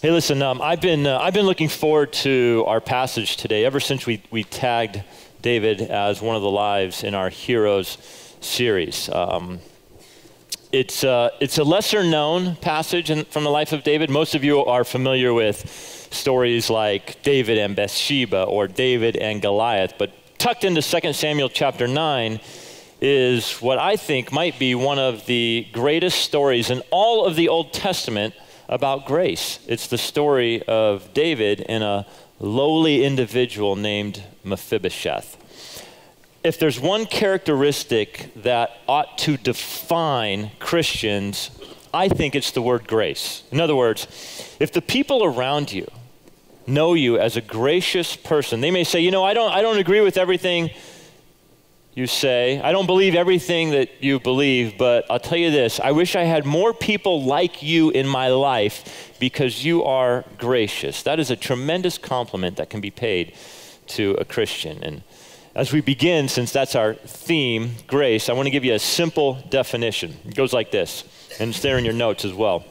Hey, listen, I've been looking forward to our passage today ever since we tagged David as one of the lives in our Heroes series. It's a lesser known passage from the life of David. Most of you are familiar with stories like David and Bathsheba or David and Goliath, but tucked into 2 Samuel chapter 9 is what I think might be one of the greatest stories in all of the Old Testament about grace. It's the story of David and a lowly individual named Mephibosheth. If there's one characteristic that ought to define Christians, I think it's the word grace. In other words, if the people around you know you as a gracious person, they may say, you know, I don't agree with everything you say. I don't believe everything that you believe, but I'll tell you this, I wish I had more people like you in my life because you are gracious. That is a tremendous compliment that can be paid to a Christian. And as we begin, since that's our theme, grace, I want to give you a simple definition. It goes like this, and it's there in your notes as well.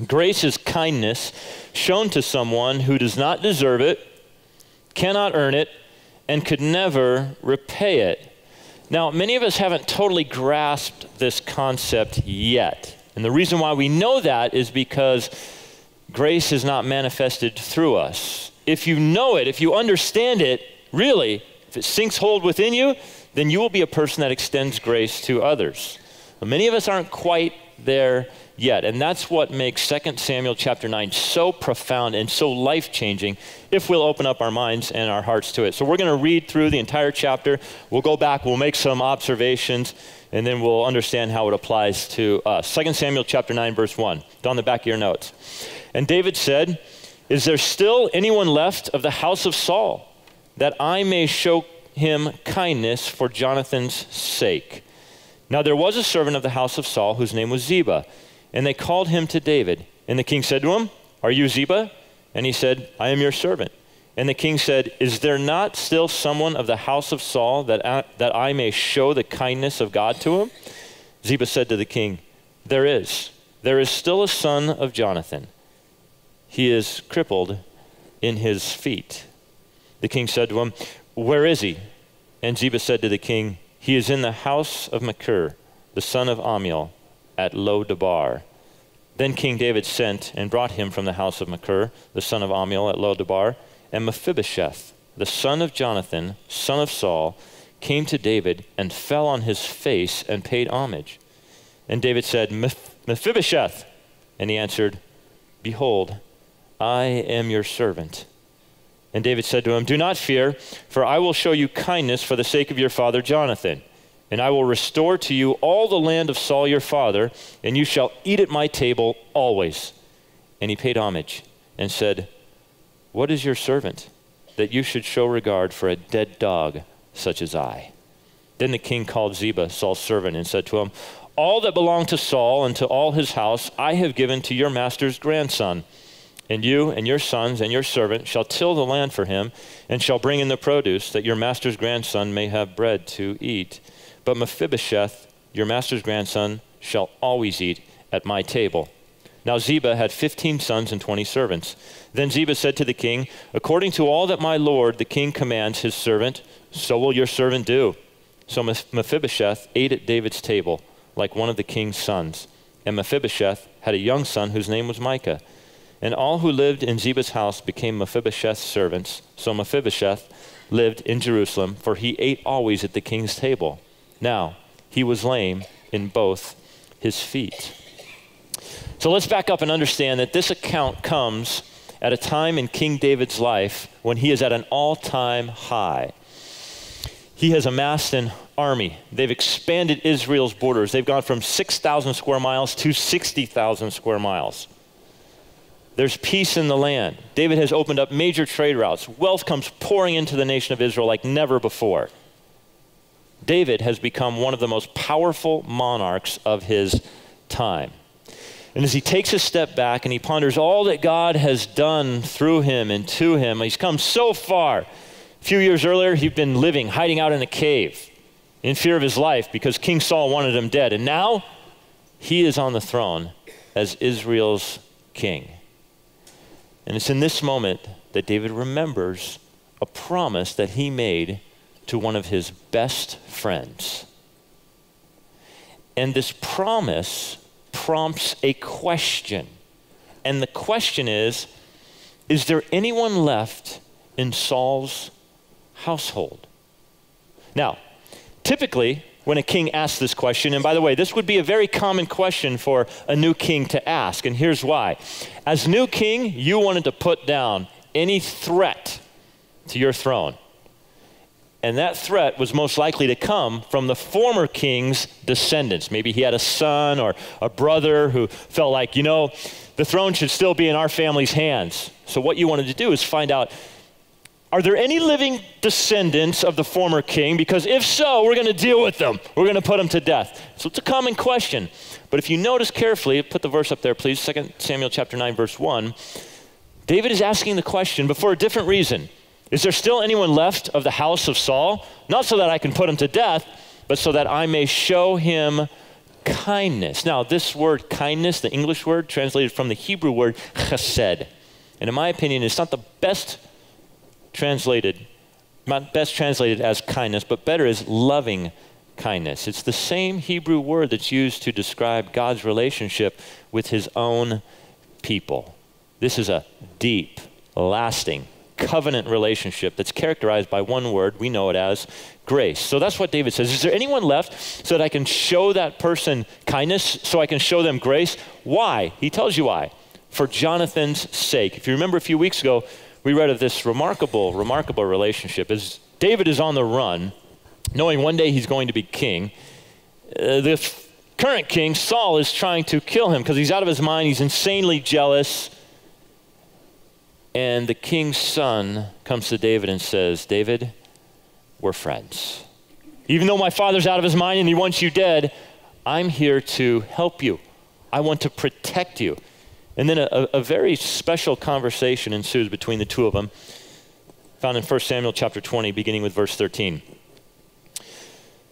Grace is kindness shown to someone who does not deserve it, cannot earn it, and could never repay it. Now, many of us haven't totally grasped this concept yet. And the reason why we know that is because grace is not manifested through us. If you know it, if you understand it, really, if it sinks hold within you, then you will be a person that extends grace to others. But many of us aren't quite there yet. And that's what makes 2 Samuel chapter 9 so profound and so life-changing if we'll open up our minds and our hearts to it. So we're going to read through the entire chapter. We'll go back, we'll make some observations, and then we'll understand how it applies to us. 2 Samuel chapter 9, verse 1. It's on the back of your notes. And David said, "Is there still anyone left of the house of Saul, that I may show him kindness for Jonathan's sake? Now there was a servant of the house of Saul whose name was Ziba, and they called him to David. And the king said to him, 'Are you Ziba?' And he said, 'I am your servant.' And the king said, 'Is there not still someone of the house of Saul that I may show the kindness of God to him?' Ziba said to the king, 'There is still a son of Jonathan. He is crippled in his feet.' The king said to him, 'Where is he?' And Ziba said to the king, 'He is in the house of Machir, the son of Ammiel, at Lo-Debar.' Then King David sent and brought him from the house of Machir, the son of Ammiel, at Lo-Debar. And Mephibosheth, the son of Jonathan, son of Saul, came to David and fell on his face and paid homage. And David said, 'Mephibosheth.' And he answered, 'Behold, I am your servant.' And David said to him, 'Do not fear, for I will show you kindness for the sake of your father Jonathan. And I will restore to you all the land of Saul your father, and you shall eat at my table always.' And he paid homage and said, 'What is your servant, that you should show regard for a dead dog such as I?' Then the king called Ziba, Saul's servant, and said to him, 'All that belonged to Saul and to all his house I have given to your master's grandson. And you and your sons and your servant shall till the land for him, and shall bring in the produce, that your master's grandson may have bread to eat. But Mephibosheth, your master's grandson, shall always eat at my table.' Now Ziba had 15 sons and 20 servants. Then Ziba said to the king, 'According to all that my lord the king commands his servant, so will your servant do.' So Mephibosheth ate at David's table, like one of the king's sons. And Mephibosheth had a young son whose name was Micah. And all who lived in Ziba's house became Mephibosheth's servants. So Mephibosheth lived in Jerusalem, for he ate always at the king's table. Now he was lame in both his feet." So let's back up and understand that this account comes at a time in King David's life when he is at an all-time high. He has amassed an army. They've expanded Israel's borders. They've gone from 6,000 square miles to 60,000 square miles. There's peace in the land. David has opened up major trade routes. Wealth comes pouring into the nation of Israel like never before. David has become one of the most powerful monarchs of his time. And as he takes a step back and he ponders all that God has done through him and to him, he's come so far. A few years earlier, he'd been hiding out in a cave in fear of his life because King Saul wanted him dead. And now he is on the throne as Israel's king. And it's in this moment that David remembers a promise that he made to one of his best friends. And this promise prompts a question. And the question is there anyone left in Saul's household? Now, typically, when a king asks this question, and by the way, this would be a very common question for a new king to ask, and here's why. As new king, you wanted to put down any threat to your throne. And that threat was most likely to come from the former king's descendants. Maybe he had a son or a brother who felt like, the throne should still be in our family's hands. So what you wanted to do is find out, are there any living descendants of the former king? Because if so, we're going to deal with them. We're going to put them to death. So it's a common question. But if you notice carefully, put the verse up there, please, 2 Samuel chapter 9, verse 1. David is asking the question, but for a different reason. Is there still anyone left of the house of Saul? Not so that I can put him to death, but so that I may show him kindness. Now, this word kindness, the English word, translated from the Hebrew word chesed. And in my opinion, it's not the best translated as kindness, but better is loving kindness. It's the same Hebrew word that's used to describe God's relationship with his own people. This is a deep, lasting, covenant relationship that's characterized by one word. We know it as grace. So that's what David says. Is there anyone left so that I can show that person kindness, so I can show them grace? Why? He tells you why. For Jonathan's sake. If you remember a few weeks ago, we read of this remarkable relationship. As David is on the run, knowing one day he's going to be king, the current king, Saul, is trying to kill him because he's out of his mind. He's insanely jealous. And the king's son comes to David and says, David, we're friends. Even though my father's out of his mind and he wants you dead, I'm here to help you. I want to protect you. And then a very special conversation ensues between the two of them, found in 1 Samuel chapter 20, beginning with verse 13.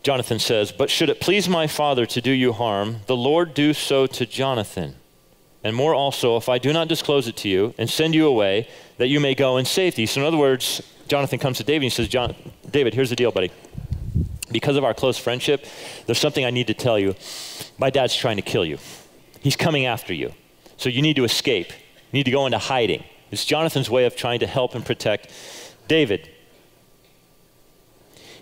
Jonathan says, but should it please my father to do you harm, the Lord do so to Jonathan. And more also, if I do not disclose it to you and send you away, that you may go in safety. So in other words, Jonathan comes to David and he says, David, here's the deal, buddy. Because of our close friendship, there's something I need to tell you. My dad's trying to kill you. He's coming after you. So you need to escape. You need to go into hiding. It's Jonathan's way of trying to help and protect David.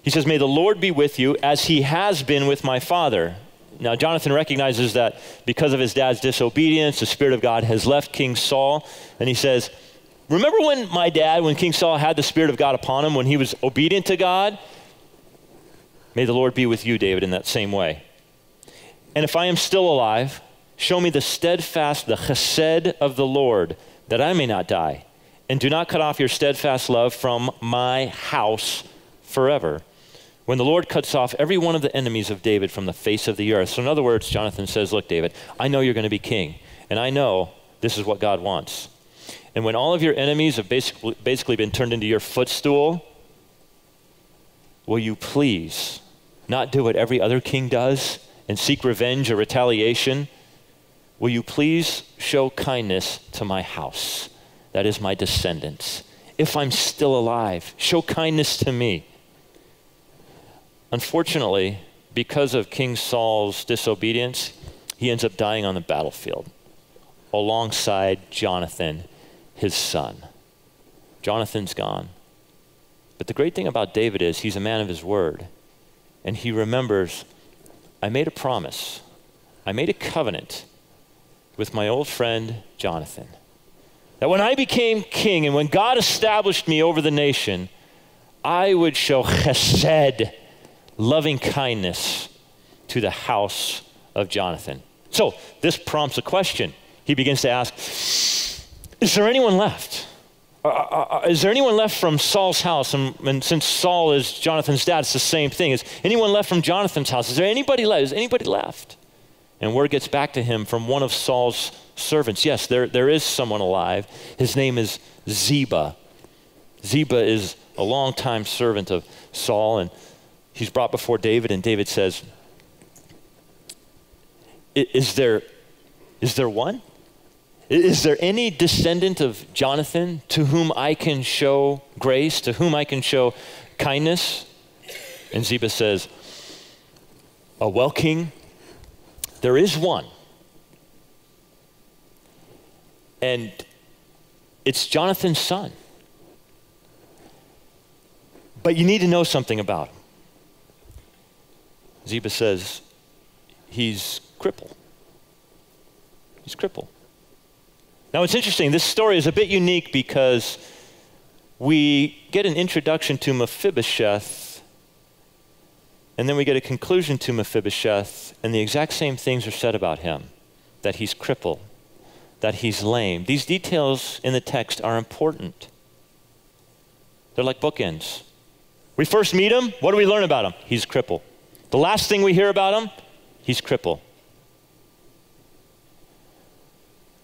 He says, may the Lord be with you as he has been with my father. Now, Jonathan recognizes that because of his dad's disobedience, the Spirit of God has left King Saul. And he says, remember when King Saul had the Spirit of God upon him, when he was obedient to God? May the Lord be with you, David, in that same way. And if I am still alive, show me the steadfast, the chesed of the Lord, that I may not die. And do not cut off your steadfast love from my house forever. When the Lord cuts off every one of the enemies of David from the face of the earth. So in other words, Jonathan says, look, David, I know you're going to be king. And I know this is what God wants. And when all of your enemies have basically been turned into your footstool, will you please not do what every other king does and seek revenge or retaliation? Will you please show kindness to my house? That is my descendants. If I'm still alive, show kindness to me. Unfortunately, because of King Saul's disobedience, he ends up dying on the battlefield alongside Jonathan, his son. Jonathan's gone. But the great thing about David is he's a man of his word. And he remembers, I made a promise. I made a covenant with my old friend Jonathan, that when I became king and when God established me over the nation, I would show chesed, loving kindness, to the house of Jonathan. So this prompts a question. He begins to ask, is there anyone left? Is there anyone left from Saul's house? And since Saul is Jonathan's dad, it's the same thing. Is anyone left from Jonathan's house? Is there anybody left? Is anybody left? And word gets back to him from one of Saul's servants. Yes, there is someone alive. His name is Ziba. Ziba is a longtime servant of Saul, and he's brought before David, and David says, is there one? Is there any descendant of Jonathan to whom I can show grace, to whom I can show kindness? And Ziba says, well, king, there is one. And it's Jonathan's son. But you need to know something about him. Ziba says, he's crippled. He's crippled. Now it's interesting, this story is a bit unique because we get an introduction to Mephibosheth, and then we get a conclusion to Mephibosheth, and the exact same things are said about him, that he's crippled, that he's lame. These details in the text are important. They're like bookends. We first meet him, what do we learn about him? He's crippled. The last thing we hear about him, he's crippled.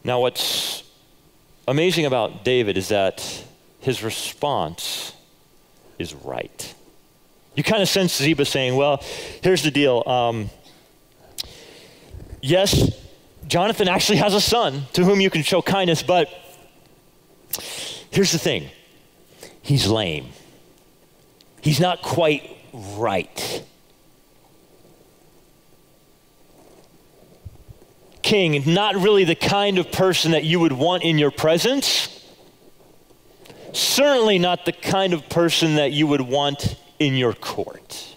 Now what's amazing about David is that his response is right. You kind of sense Ziba saying, well, here's the deal. Yes, Jonathan actually has a son to whom you can show kindness, but here's the thing. He's lame. He's not quite right. King, not really the kind of person that you would want in your presence. Certainly not the kind of person that you would want in your court.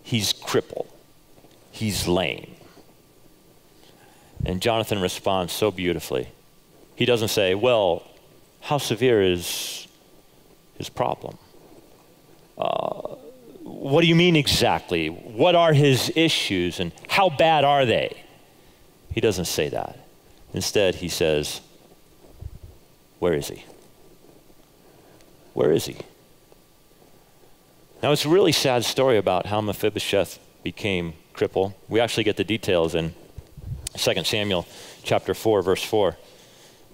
He's crippled. He's lame. And Jonathan responds so beautifully. He doesn't say, well, how severe is his problem? What do you mean exactly? What are his issues and how bad are they? He doesn't say that. Instead, he says, where is he? Where is he? Now, it's a really sad story about how Mephibosheth became crippled. We actually get the details in 2 Samuel chapter 4, verse 4.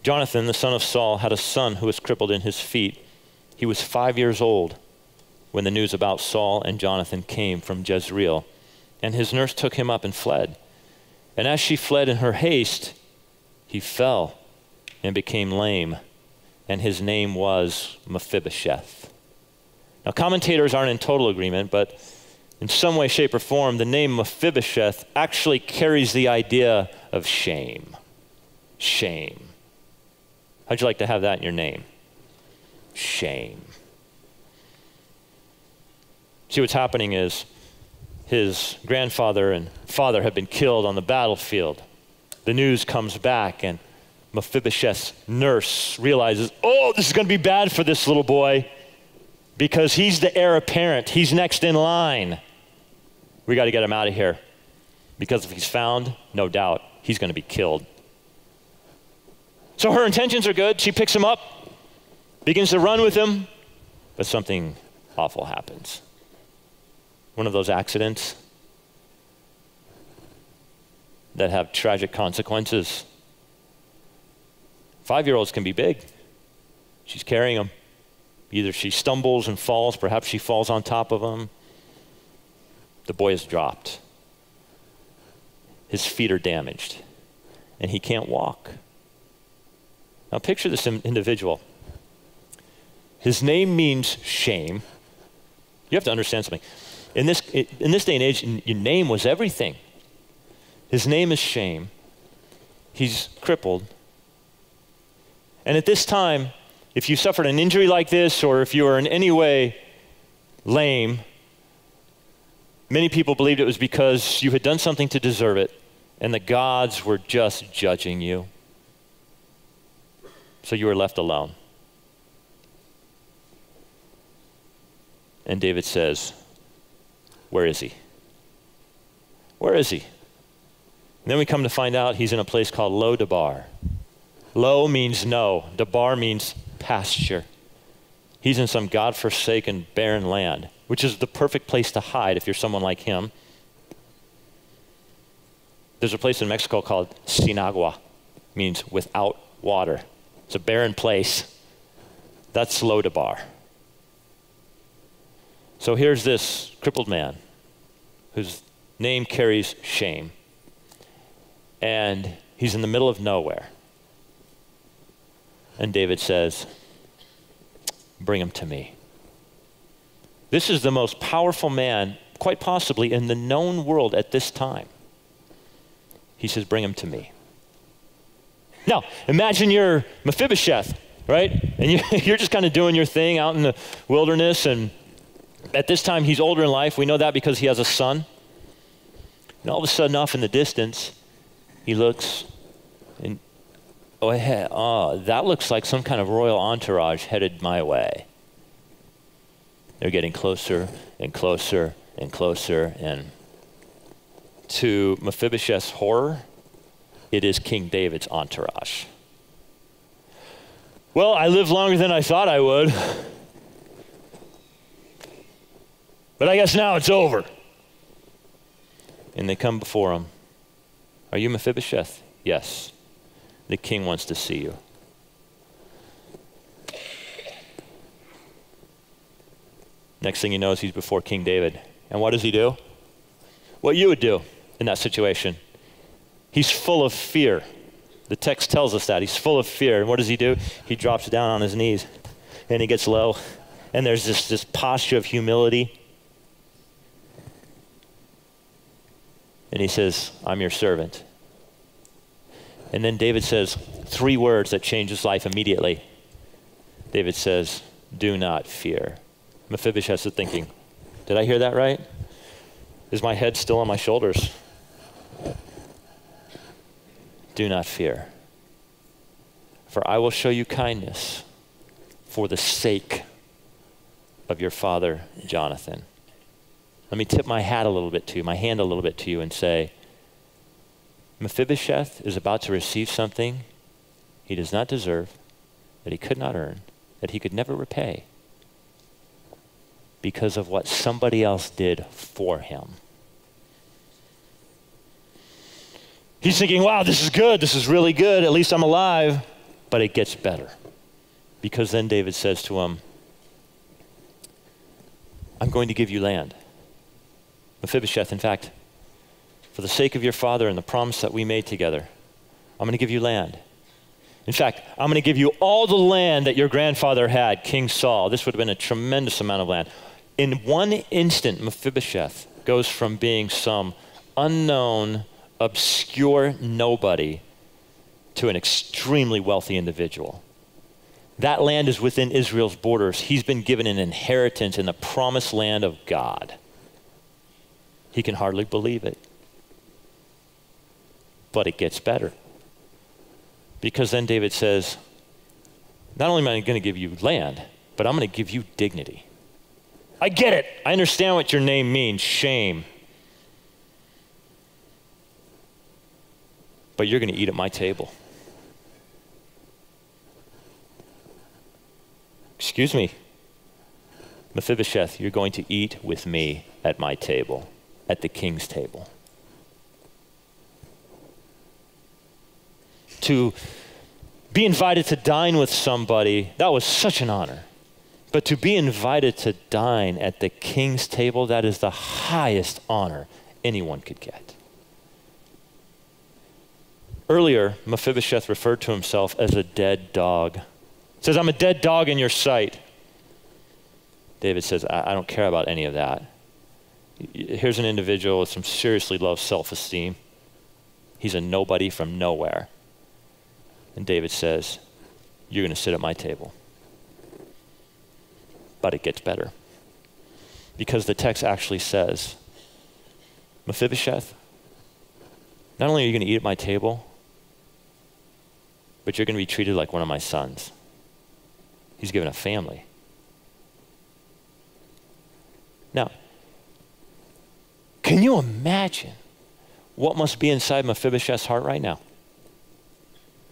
Jonathan, the son of Saul, had a son who was crippled in his feet. He was 5 years old when the news about Saul and Jonathan came from Jezreel, and his nurse took him up and fled. And as she fled in her haste, he fell and became lame, and his name was Mephibosheth. Now, commentators aren't in total agreement, but in some way, shape, or form, the name Mephibosheth actually carries the idea of shame. Shame. How'd you like to have that in your name? Shame. See, what's happening is his grandfather and father have been killed on the battlefield. The news comes back, and Mephibosheth's nurse realizes, oh, this is going to be bad for this little boy because he's the heir apparent. He's next in line. We got to get him out of here because if he's found, no doubt, he's going to be killed. So her intentions are good. She picks him up, begins to run with him, but something awful happens. One of those accidents that have tragic consequences. 5-year-olds can be big. She's carrying him. Either she stumbles and falls, perhaps she falls on top of him. The boy is dropped. His feet are damaged, and he can't walk. Now picture this individual. His name means shame. You have to understand something. In this day and age, your name was everything. His name is shame. He's crippled. And at this time, if you suffered an injury like this, or if you were in any way lame, many people believed it was because you had done something to deserve it, and the gods were just judging you. So you were left alone. And David says, where is he? Where is he? And then we come to find out he's in a place called Lo-Debar. Lo means no. Debar means pasture. He's in some God-forsaken barren land, which is the perfect place to hide if you're someone like him. There's a place in Mexico called Sinagua. Means without water. It's a barren place. That's Lo-Debar. So here's this crippled man whose name carries shame. And He's in the middle of nowhere. And David says, bring him to me. This is the most powerful man, quite possibly, in the known world at this time. He says, bring him to me. Now, imagine you're Mephibosheth, right? And you're just kind of doing your thing out in the wilderness. And at this time, he's older in life. We know that because he has a son. And all of a sudden, off in the distance, he looks and, that looks like some kind of royal entourage headed my way. They're getting closer and closer and closer. And to Mephibosheth's horror, it is King David's entourage. Well, I lived longer than I thought I would. But I guess now it's over. And they come before him. Are you Mephibosheth? Yes. The king wants to see you. Next thing you know is he's before King David. And what does he do? What you would do in that situation. He's full of fear. The text tells us that. He's full of fear. And what does he do? He drops down on his knees and he gets low. And there's this posture of humility. And he says, I'm your servant. And then David says 3 words that change his life immediately. David says, do not fear. Mephibosheth is thinking, did I hear that right? Is my head still on my shoulders? Do not fear. For I will show you kindness for the sake of your father, Jonathan. Let me tip my hat a little bit to you, my hand a little bit to you and say, Mephibosheth is about to receive something he does not deserve, that he could not earn, that he could never repay, because of what somebody else did for him. He's thinking, wow, this is good. This is really good. At least I'm alive. But it gets better. Because then David says to him, I'm going to give you land. Mephibosheth, in fact, for the sake of your father and the promise that we made together, I'm going to give you land. In fact, I'm going to give you all the land that your grandfather had, King Saul. This would have been a tremendous amount of land. In one instant, Mephibosheth goes from being some unknown, obscure nobody to an extremely wealthy individual. That land is within Israel's borders. He's been given an inheritance in the promised land of God. He can hardly believe it. But it gets better. Because then David says, not only am I going to give you land, but I'm going to give you dignity. I get it. I understand what your name means, shame. But you're going to eat at my table. Excuse me, Mephibosheth, you're going to eat with me at my table, at the king's table. To be invited to dine with somebody, that was such an honor. But to be invited to dine at the king's table, that is the highest honor anyone could get. Earlier, Mephibosheth referred to himself as a dead dog. He says, I'm a dead dog in your sight. David says, I don't care about any of that. Here's an individual with some seriously low self-esteem. He's a nobody from nowhere. And David says, you're going to sit at my table. But it gets better. Because the text actually says, Mephibosheth, not only are you going to eat at my table, but you're going to be treated like one of my sons. He's given a family. Now, can you imagine what must be inside Mephibosheth's heart right now?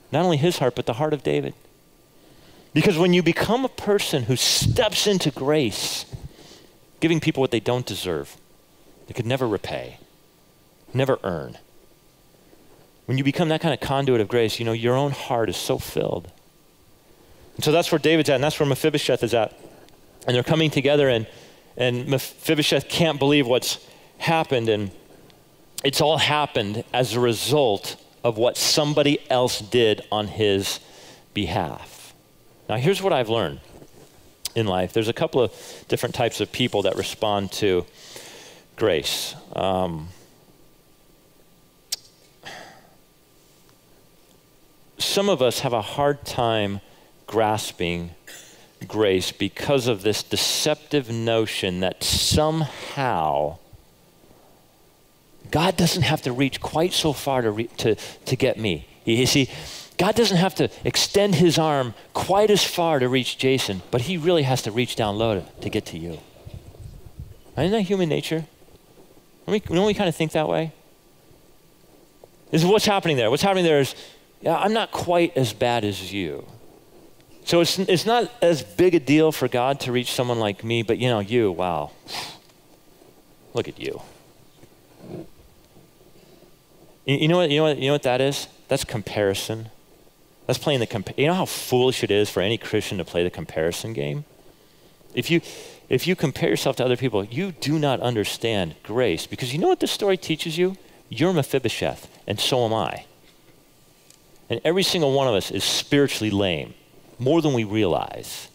Not only his heart, but the heart of David. Because when you become a person who steps into grace, giving people what they don't deserve, they could never repay, never earn. When you become that kind of conduit of grace, you know, your own heart is so filled. And so that's where David's at, and that's where Mephibosheth is at. And they're coming together, and Mephibosheth can't believe what's happened, and it's all happened as a result of what somebody else did on his behalf. Now, here's what I've learned in life. There's a couple of different types of people that respond to grace. Some of us have a hard time grasping grace because of this deceptive notion that somehow God doesn't have to reach quite so far to get me. You see, God doesn't have to extend his arm quite as far to reach Jason, but he really has to reach down low to get to you. Isn't that human nature? Don't we kind of think that way? This is what's happening there. What's happening there is, yeah, I'm not quite as bad as you. So it's not as big a deal for God to reach someone like me, but you, wow. Look at you. You know what that is? That's comparison. That's playing you know how foolish it is for any Christian to play the comparison game? If you compare yourself to other people, you do not understand grace, because you know what this story teaches you? You're Mephibosheth, and so am I. And every single one of us is spiritually lame, more than we realize.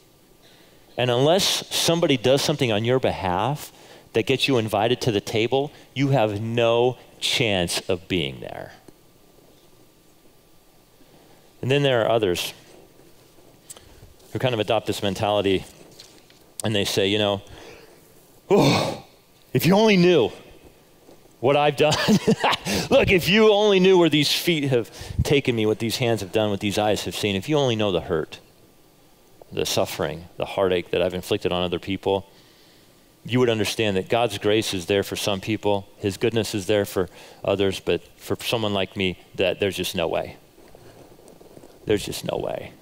And unless somebody does something on your behalf that gets you invited to the table, you have no chance of being there. And then there are others who kind of adopt this mentality, and they say, oh, if you only knew what I've done. Look, if you only knew where these feet have taken me, what these hands have done, what these eyes have seen, if you only know the hurt, the suffering, the heartache that I've inflicted on other people, you would understand that God's grace is there for some people, his goodness is there for others, but for someone like me, that there's just no way. There's just no way.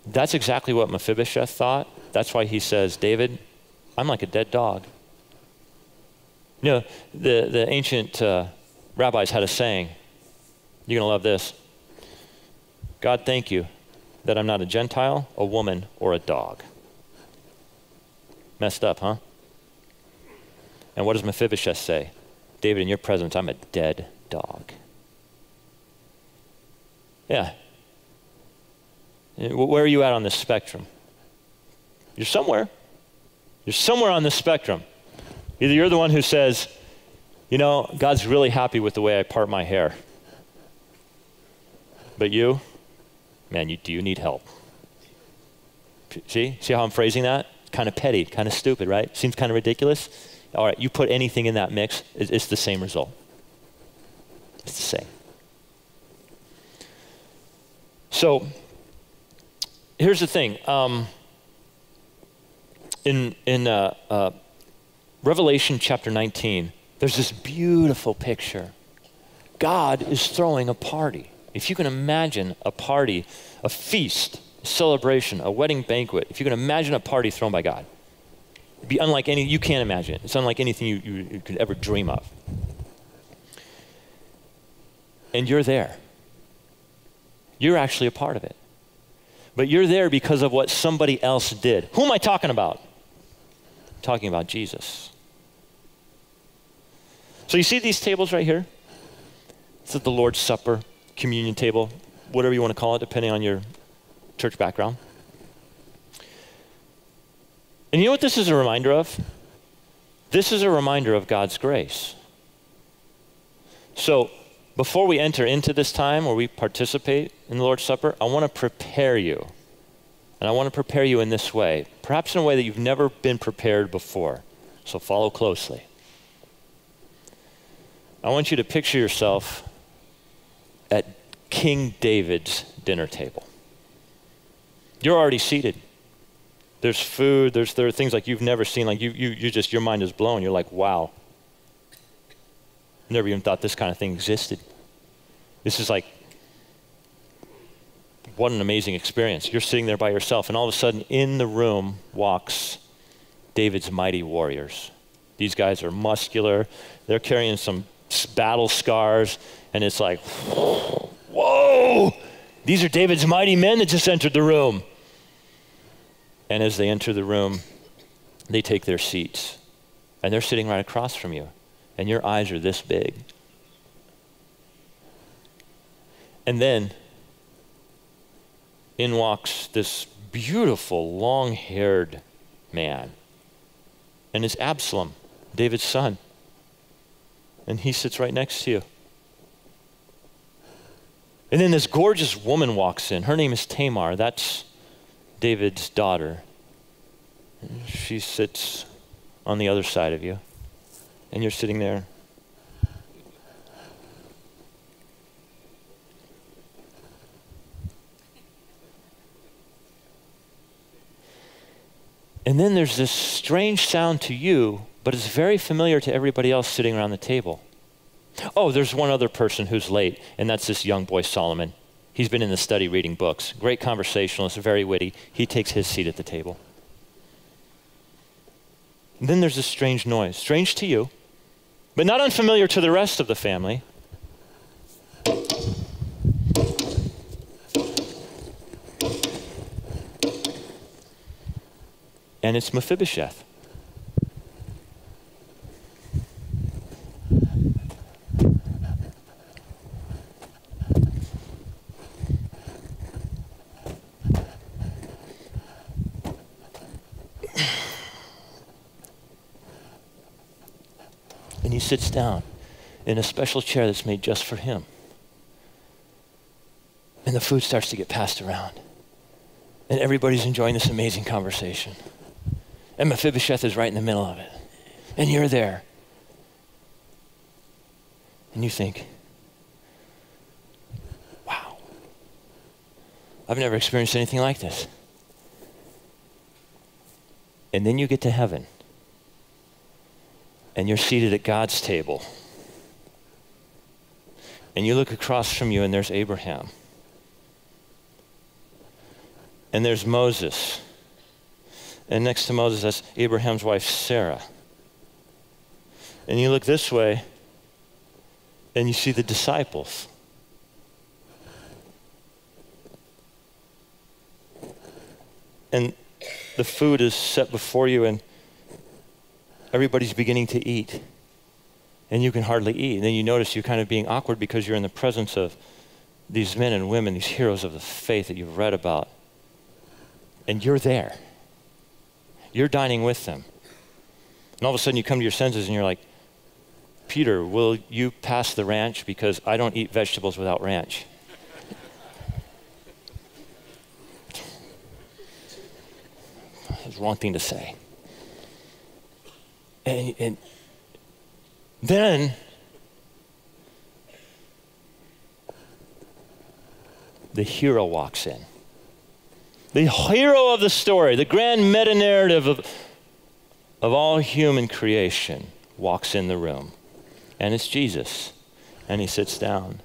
That's exactly what Mephibosheth thought. That's why he says, David, I'm like a dead dog. The ancient rabbis had a saying. You're going to love this. God, thank you that I'm not a Gentile, a woman, or a dog. Messed up, huh? And what does Mephibosheth say? David, in your presence, I'm a dead dog. Yeah. Where are you at on this spectrum? You're somewhere. You're somewhere on this spectrum. Either you're the one who says, God's really happy with the way I part my hair. But you, man, do you need help? See how I'm phrasing that? Kind of petty, kind of stupid, right? Seems kind of ridiculous. All right, you put anything in that mix, it's the same result. It's the same. So, here's the thing. In Revelation chapter 19, there's this beautiful picture. God is throwing a party. If you can imagine a party, a feast, a celebration, a wedding banquet, if you can imagine a party thrown by God, it'd be unlike you can't imagine it. It's unlike anything you could ever dream of. And you're there. You're actually a part of it. But you're there because of what somebody else did. Who am I talking about? I'm talking about Jesus. So you see these tables right here? This is the Lord's Supper, communion table, whatever you want to call it, depending on your church background. And you know what this is a reminder of? This is a reminder of God's grace. So before we enter into this time where we participate in the Lord's Supper, I want to prepare you. And I want to prepare you in this way, perhaps in a way that you've never been prepared before. So follow closely. I want you to picture yourself at King David's dinner table. You're already seated. There's food, there are things like you've never seen, like your mind is blown. You're like, wow. Never even thought this kind of thing existed. This is like, what an amazing experience. You're sitting there by yourself, and all of a sudden in the room walks David's mighty warriors. These guys are muscular. They're carrying some battle scars, and it's like, whoa, these are David's mighty men that just entered the room. And as they enter the room, they take their seats, and they're sitting right across from you, and your eyes are this big. And then in walks this beautiful, long-haired man. And it's Absalom, David's son. And he sits right next to you. And then this gorgeous woman walks in. Her name is Tamar. That's David's daughter. She sits on the other side of you. And you're sitting there. And then there's this strange sound to you, but it's very familiar to everybody else sitting around the table. Oh, there's one other person who's late, and that's this young boy, Solomon. He's been in the study reading books. Great conversationalist, very witty. He takes his seat at the table. And then there's this strange noise, strange to you, but not unfamiliar to the rest of the family. And it's Mephibosheth. And he sits down in a special chair that's made just for him. And the food starts to get passed around. And everybody's enjoying this amazing conversation. And Mephibosheth is right in the middle of it. And you're there. And you think, wow, I've never experienced anything like this. And then you get to heaven. And you're seated at God's table. And you look across from you and there's Abraham. And there's Moses. And next to Moses, that's Abraham's wife, Sarah. And you look this way, and you see the disciples. And the food is set before you, and everybody's beginning to eat. And you can hardly eat. And then you notice you're kind of being awkward because you're in the presence of these men and women, these heroes of the faith that you've read about. And you're there. You're dining with them. And all of a sudden you come to your senses and you're like, Peter, will you pass the ranch? Because I don't eat vegetables without ranch. That's the wrong thing to say. And then the hero walks in. The hero of the story, the grand meta-narrative of all human creation walks in the room. And it's Jesus. And he sits down.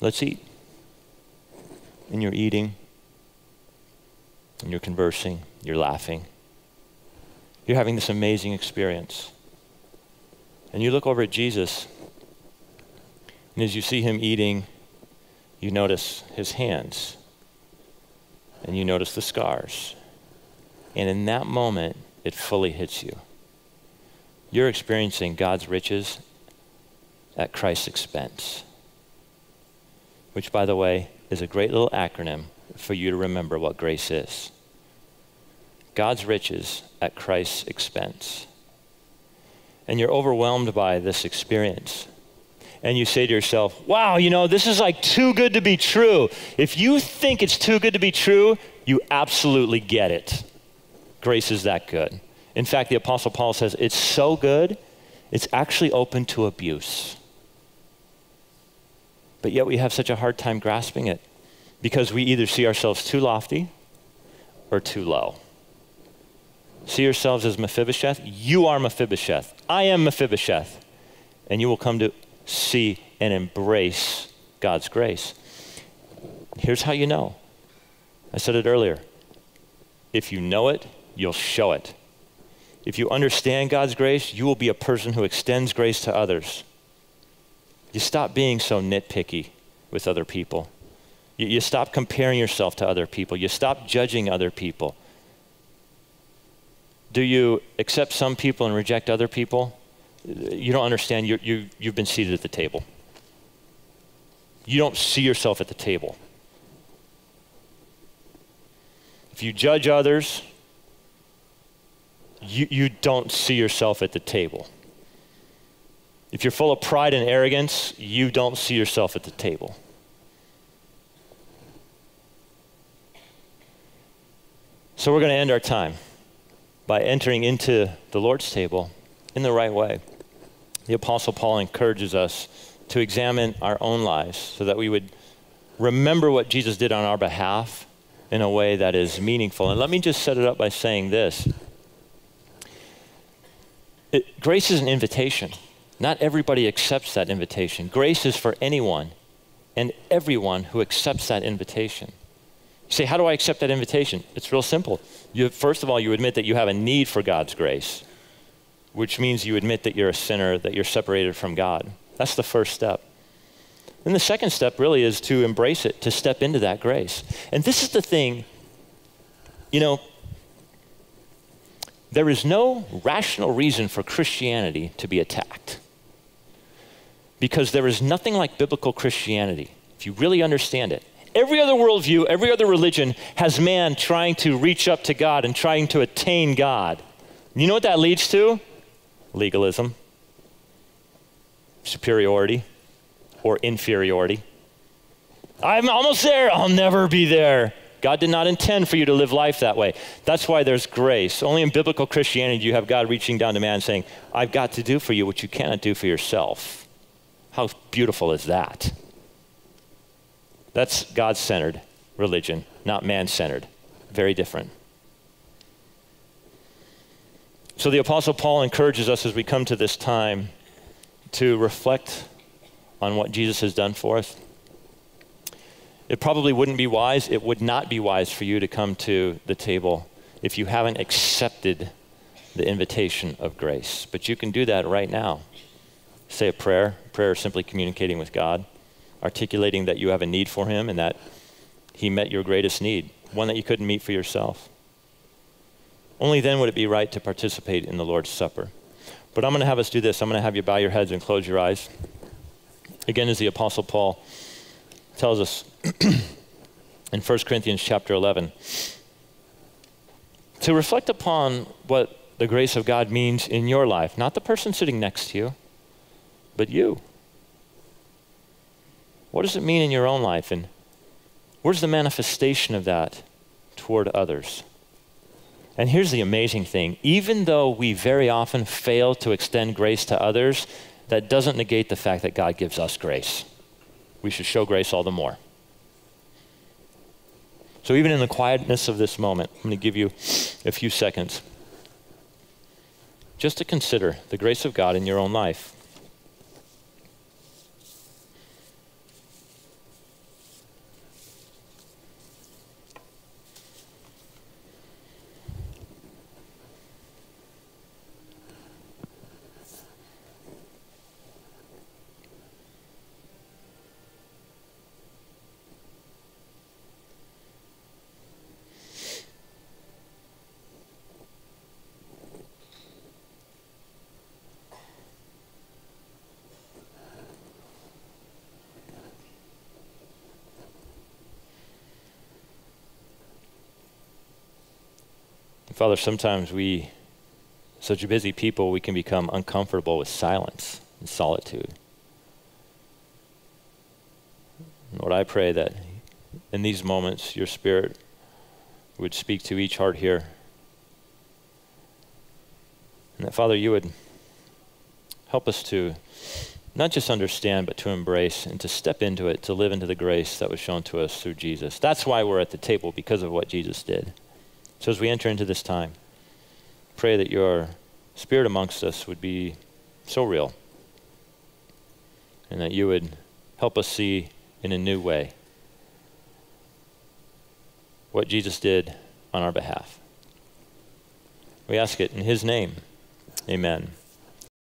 Let's eat. And you're eating. And you're conversing. You're laughing. You're having this amazing experience. And you look over at Jesus. And as you see him eating, you notice his hands. And you notice the scars. And in that moment, it fully hits you. You're experiencing God's riches at Christ's expense. Which, by the way, is a great little acronym for you to remember what grace is. God's riches at Christ's expense. And you're overwhelmed by this experience. And you say to yourself, wow, this is like too good to be true. If you think it's too good to be true, you absolutely get it. Grace is that good. In fact, the Apostle Paul says it's so good, it's actually open to abuse. But yet we have such a hard time grasping it because we either see ourselves too lofty or too low. See yourselves as Mephibosheth. You are Mephibosheth. I am Mephibosheth. And you will come to see and embrace God's grace. Here's how you know. I said it earlier. If you know it, you'll show it. If you understand God's grace, you will be a person who extends grace to others. You stop being so nitpicky with other people. You stop comparing yourself to other people. You stop judging other people. Do you accept some people and reject other people? You don't understand. You've been seated at the table. you don't see yourself at the table. If you judge others, you don't see yourself at the table. If you're full of pride and arrogance, you don't see yourself at the table. So we're going to end our time by entering into the Lord's table in the right way. The Apostle Paul encourages us to examine our own lives so that we would remember what Jesus did on our behalf in a way that is meaningful. And let me just set it up by saying this. Grace is an invitation. Not everybody accepts that invitation. Grace is for anyone and everyone who accepts that invitation. You say, how do I accept that invitation? It's real simple. First of all, you admit that you have a need for God's grace, which means you admit that you're a sinner, that you're separated from God. That's the first step. And the second step really is to embrace it, to step into that grace. And this is the thing, there is no rational reason for Christianity to be attacked. Because there is nothing like biblical Christianity, if you really understand it. Every other worldview, every other religion has man trying to reach up to God and trying to attain God. You know what that leads to? Legalism, superiority, or inferiority. I'm almost there, I'll never be there. God did not intend for you to live life that way. That's why there's grace. Only in biblical Christianity do you have God reaching down to man saying, I've got to do for you what you cannot do for yourself. How beautiful is that? That's God-centered religion, not man-centered. Very different. So the Apostle Paul encourages us as we come to this time to reflect on what Jesus has done for us. It probably wouldn't be wise, it would not be wise for you to come to the table if you haven't accepted the invitation of grace. But you can do that right now. Say a prayer. Prayer is simply communicating with God, articulating that you have a need for him and that he met your greatest need, one that you couldn't meet for yourself. Only then would it be right to participate in the Lord's Supper. But I'm going to have us do this. I'm going to have you bow your heads and close your eyes. Again, as the Apostle Paul tells us in 1 Corinthians chapter 11, to reflect upon what the grace of God means in your life, not the person sitting next to you, but you. What does it mean in your own life? And where's the manifestation of that toward others? And here's the amazing thing. Even though we very often fail to extend grace to others, that doesn't negate the fact that God gives us grace. We should show grace all the more. So even in the quietness of this moment, I'm going to give you a few seconds just to consider the grace of God in your own life. Father, sometimes such busy people, we can become uncomfortable with silence and solitude. Lord, I pray that in these moments, your Spirit would speak to each heart here. And that, Father, you would help us to not just understand, but to embrace and to step into it, to live into the grace that was shown to us through Jesus. That's why we're at the table, because of what Jesus did. So as we enter into this time, pray that your Spirit amongst us would be so real and that you would help us see in a new way what Jesus did on our behalf. We ask it in his name. Amen.